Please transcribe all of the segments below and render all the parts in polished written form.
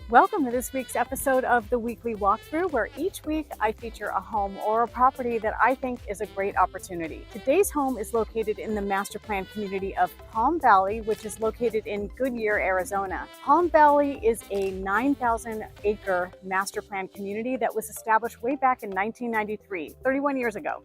Welcome to this week's episode of the Weekly Walkthrough, where each week I feature a home or a property that I think is a great opportunity. Today's home is located in the master plan community of Palm Valley, which is located in Goodyear, Arizona. Palm Valley is a 9,000-acre master plan community that was established way back in 1993, 31 years ago.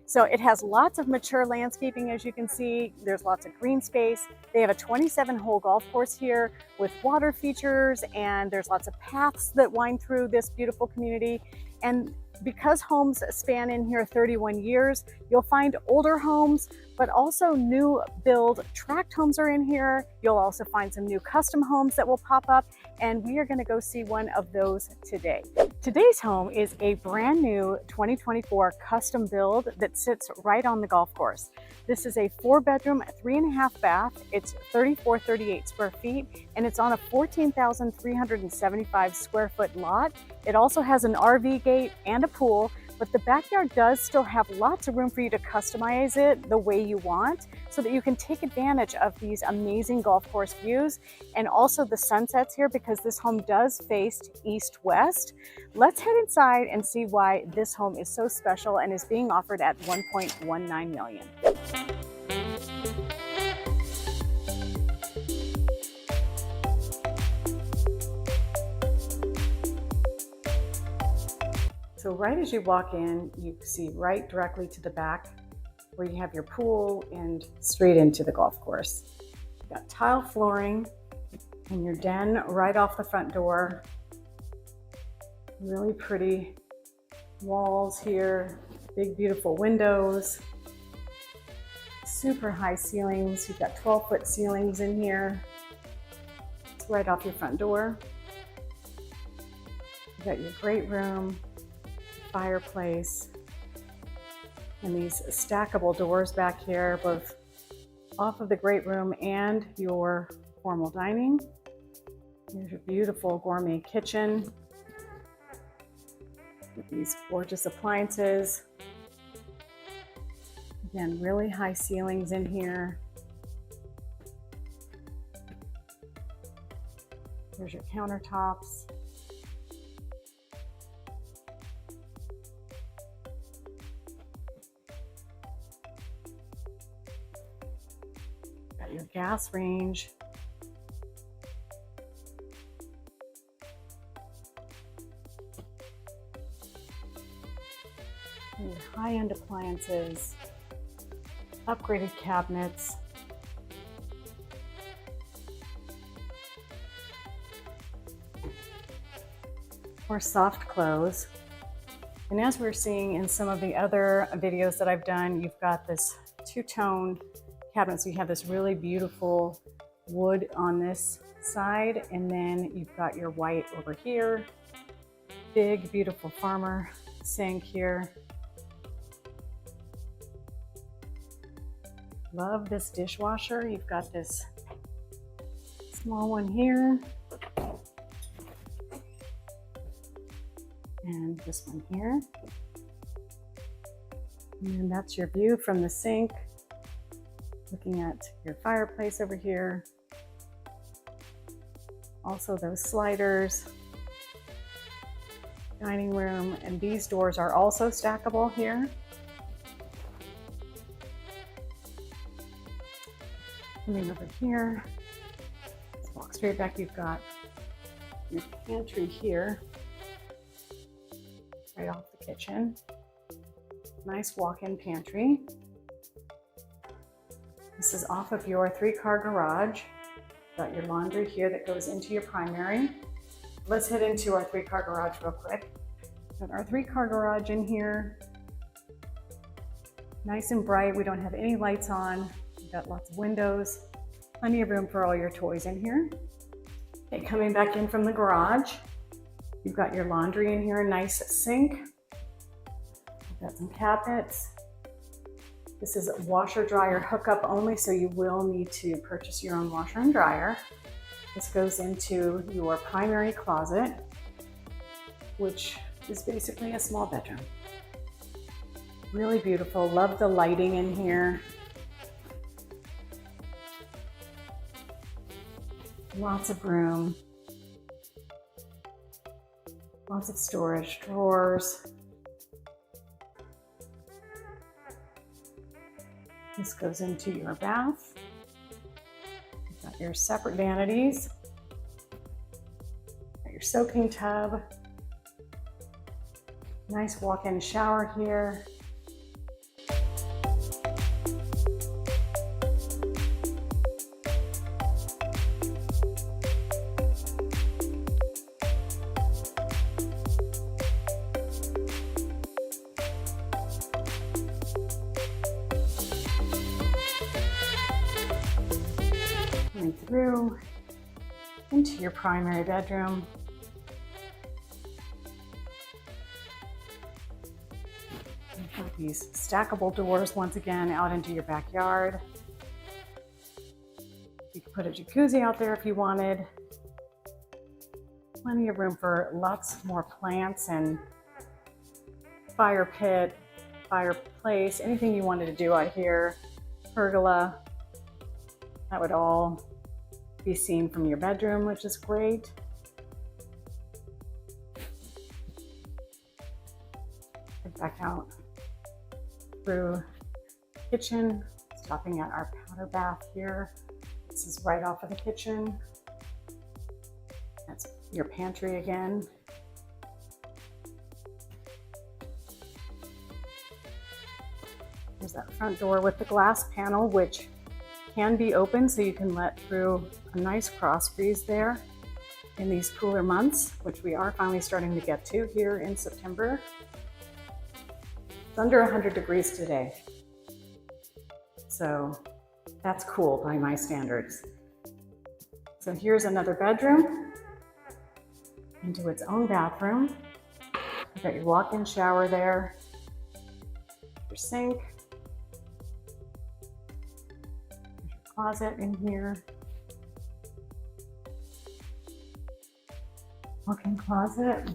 So it has lots of mature landscaping, as you can see. There's lots of green space. They have a 27-hole golf course here with water features, and there's lots of paths that wind through this beautiful community. And because homes span in here 31 years, you'll find older homes, but also new build tract homes are in here. You'll also find some new custom homes that will pop up, and we are going to go see one of those today. Today's home is a brand new 2024 custom build that sits right on the golf course. This is a 4-bedroom, 3.5 bath. It's 3438 square feet, and it's on a 14,375 square foot lot. It also has an RV gate and a pool, but the backyard does still have lots of room for you to customize it the way you want so that you can take advantage of these amazing golf course views and also the sunsets here, because this home does face east-west. Let's head inside and see why this home is so special and is being offered at $1.19 million. So right as you walk in, you see right directly to the back where you have your pool and straight into the golf course. You've got tile flooring and your den right off the front door. Really pretty walls here, big beautiful windows, super high ceilings. You've got 12-foot ceilings in here. It's right off your front door. You've got your great room, fireplace, and these stackable doors back here, both off of the great room and your formal dining. Here's your beautiful gourmet kitchen with these gorgeous appliances. Again, really high ceilings in here. Here's your countertops. Got your gas range. Your high-end appliances, upgraded cabinets. Or soft close. And as we're seeing in some of the other videos that I've done, you've got this two-tone cabinet. So you have this really beautiful wood on this side, and then you've got your white over here. Big, beautiful farmer sink here. Love this dishwasher. You've got this small one here, and this one here. And that's your view from the sink, looking at your fireplace over here. Also those sliders, dining room, and these doors are also stackable here. Coming over here, let's walk straight back. You've got your pantry here, right off the kitchen. Nice walk-in pantry. This is off of your 3-car garage. Got your laundry here that goes into your primary. Let's head into our 3-car garage real quick. Got our 3-car garage in here. Nice and bright. We don't have any lights on. We've got lots of windows. Plenty of room for all your toys in here. Okay, coming back in from the garage, you've got your laundry in here, a nice sink. You've got some cabinets. This is a washer dryer hookup only, so you will need to purchase your own washer and dryer. This goes into your primary closet, which is basically a small bedroom. Really beautiful. Love the lighting in here. Lots of room. Lots of storage, drawers. This goes into your bath. You've got your separate vanities. Got your soaking tub. Nice walk-in shower here. Coming through into your primary bedroom. You've got these stackable doors once again out into your backyard. You could put a jacuzzi out there if you wanted. Plenty of room for lots more plants and fire pit, fireplace, anything you wanted to do out here. Pergola. That would all be seen from your bedroom, which is great. Head back out through kitchen, stopping at our powder bath here. This is right off of the kitchen. That's your pantry again. There's that front door with the glass panel, which can be open so you can let through a nice cross breeze there in these cooler months, which we are finally starting to get to here in September. It's under 100 degrees today, so that's cool by my standards. So here's another bedroom into its own bathroom. You've got your walk-in shower there, your sink, closet in here, walk-in closet.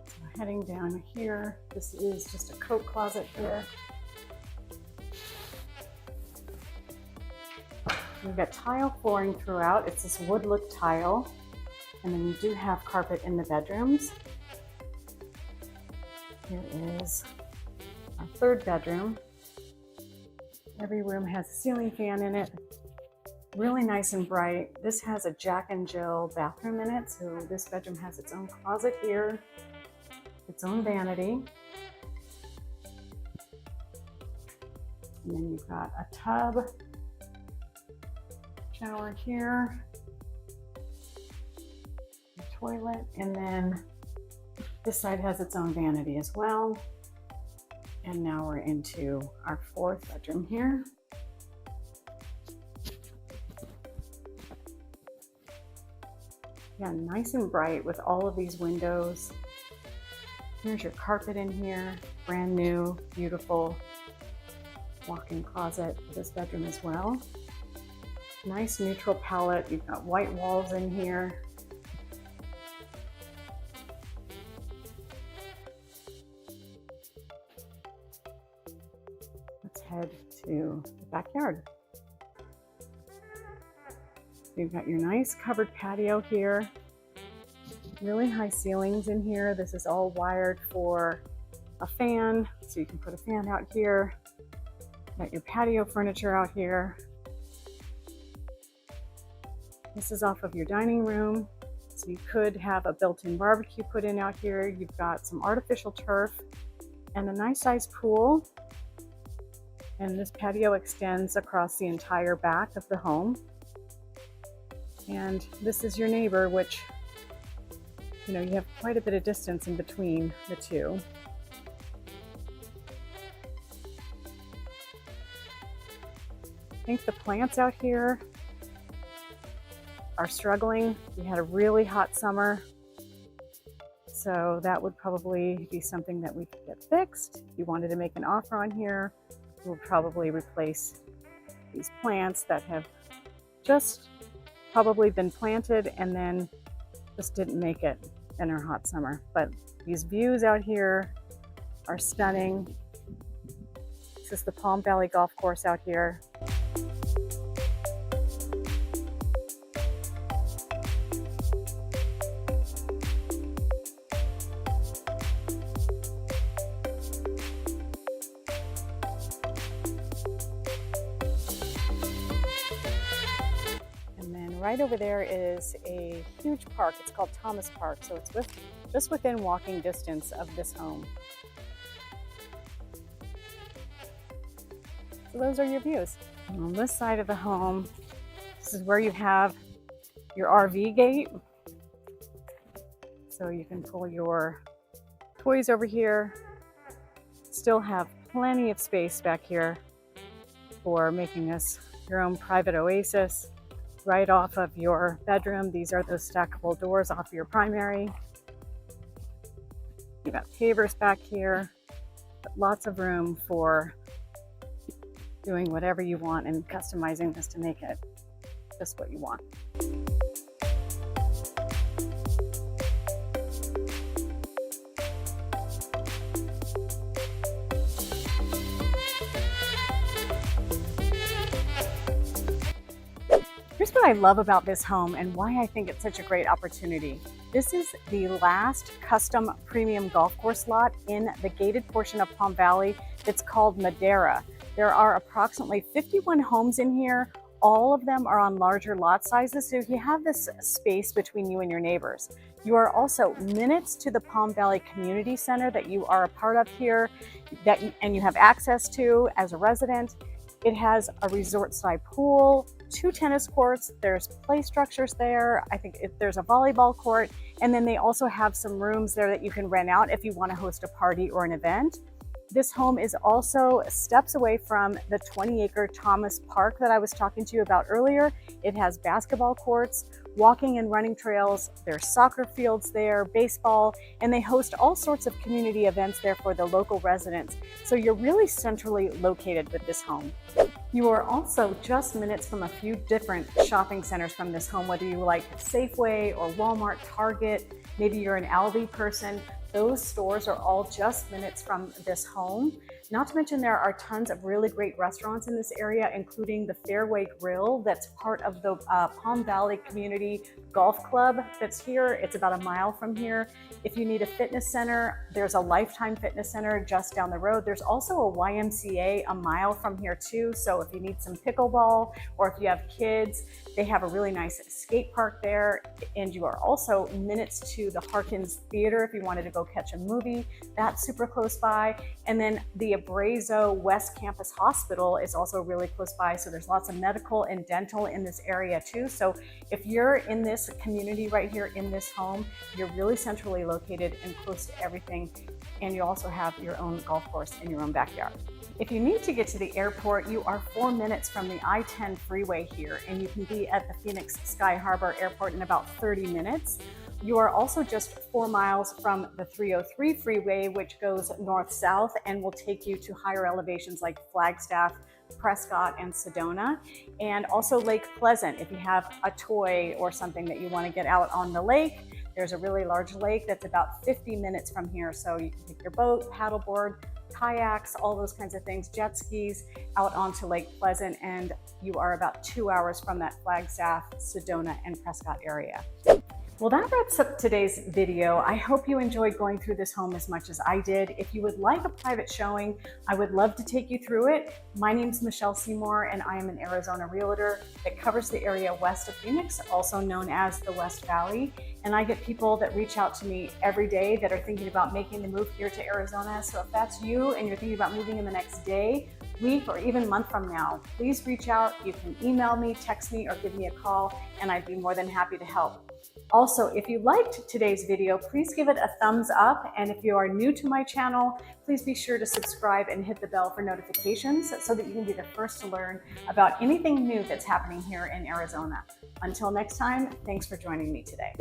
So heading down here, this is just a coat closet here. We've got tile flooring throughout. It's this wood look tile. And then you do have carpet in the bedrooms. Here is our third bedroom. Every room has a ceiling fan in it. Really nice and bright. This has a Jack and Jill bathroom in it. So this bedroom has its own closet here, its own vanity. And then you've got a tub, shower here, a toilet, and then this side has its own vanity as well. And now we're into our fourth bedroom here. Yeah, nice and bright with all of these windows. Here's your carpet in here, brand new, beautiful walk-in closet for this bedroom as well. Nice neutral palette. You've got white walls in here. Let's head to the backyard. You've got your nice covered patio here. Really high ceilings in here. This is all wired for a fan, so you can put a fan out here. Got your patio furniture out here. This is off of your dining room, so you could have a built-in barbecue put in out here. You've got some artificial turf and a nice sized pool. And this patio extends across the entire back of the home. And this is your neighbor, which, you know, you have quite a bit of distance in between the two. I think the plants out here are struggling. We had a really hot summer, so that would probably be something that we could get fixed. If you wanted to make an offer on here, we'll probably replace these plants that have just probably been planted and then just didn't make it in our hot summer. But these views out here are stunning. This is the Palm Valley Golf Course out here. And then right over there is a huge park. It's called Thomas Park, so it's just within walking distance of this home. So those are your views. And on this side of the home, this is where you have your RV gate. So you can pull your toys over here. Still have plenty of space back here for making this your own private oasis right off of your bedroom. These are those stackable doors off of your primary. You've got pavers back here, but lots of room for doing whatever you want and customizing this to make it just what you want. Here's what I love about this home and why I think it's such a great opportunity. This is the last custom premium golf course lot in the gated portion of Palm Valley that's called Madera. There are approximately 51 homes in here. All of them are on larger lot sizes, so you have this space between you and your neighbors. You are also minutes to the Palm Valley Community Center that you are a part of here, and you have access to as a resident. It has a resort-style pool, 2 tennis courts, there's play structures there, I think there's a volleyball court, and then they also have some rooms there that you can rent out if you want to host a party or an event. This home is also steps away from the 20-acre Thomas Park that I was talking to you about earlier. It has basketball courts, walking and running trails, there's soccer fields there, baseball, and they host all sorts of community events there for the local residents. So you're really centrally located with this home. You are also just minutes from a few different shopping centers from this home, whether you like Safeway or Walmart, Target, maybe you're an Aldi person. Those stores are all just minutes from this home. Not to mention there are tons of really great restaurants in this area, including the Fairway Grill that's part of the Palm Valley Community Golf Club that's here. It's about a mile from here. If you need a fitness center, there's a Lifetime Fitness Center just down the road. There's also a YMCA a mile from here too. So if you need some pickleball or if you have kids, they have a really nice skate park there. And you are also minutes to the Harkins Theater if you wanted to go catch a movie. That's super close by. And then the Abrazo West Campus Hospital is also really close by. So there's lots of medical and dental in this area too. So if you're in this community right here in this home, you're really centrally located and close to everything. And you also have your own golf course in your own backyard. If you need to get to the airport, you are 4 minutes from the I-10 freeway here, and you can be at the Phoenix Sky Harbor Airport in about 30 minutes. You are also just 4 miles from the 303 freeway, which goes north-south and will take you to higher elevations like Flagstaff, Prescott, and Sedona, and also Lake Pleasant. If you have a toy or something that you want to get out on the lake, there's a really large lake that's about 50 minutes from here. So you can take your boat, paddleboard, kayaks, all those kinds of things, jet skis out onto Lake Pleasant, and you are about 2 hours from that Flagstaff, Sedona, and Prescott area. Well, that wraps up today's video. I hope you enjoyed going through this home as much as I did. If you would like a private showing, I would love to take you through it. My name's Michelle Seymour, and I am an Arizona realtor that covers the area west of Phoenix, also known as the West Valley. And I get people that reach out to me every day that are thinking about making the move here to Arizona. So if that's you and you're thinking about moving in the next day, week, or even month from now, please reach out. You can email me, text me, or give me a call, and I'd be more than happy to help. Also, if you liked today's video, please give it a thumbs up. And if you are new to my channel, please be sure to subscribe and hit the bell for notifications so that you can be the first to learn about anything new that's happening here in Arizona. Until next time, thanks for joining me today.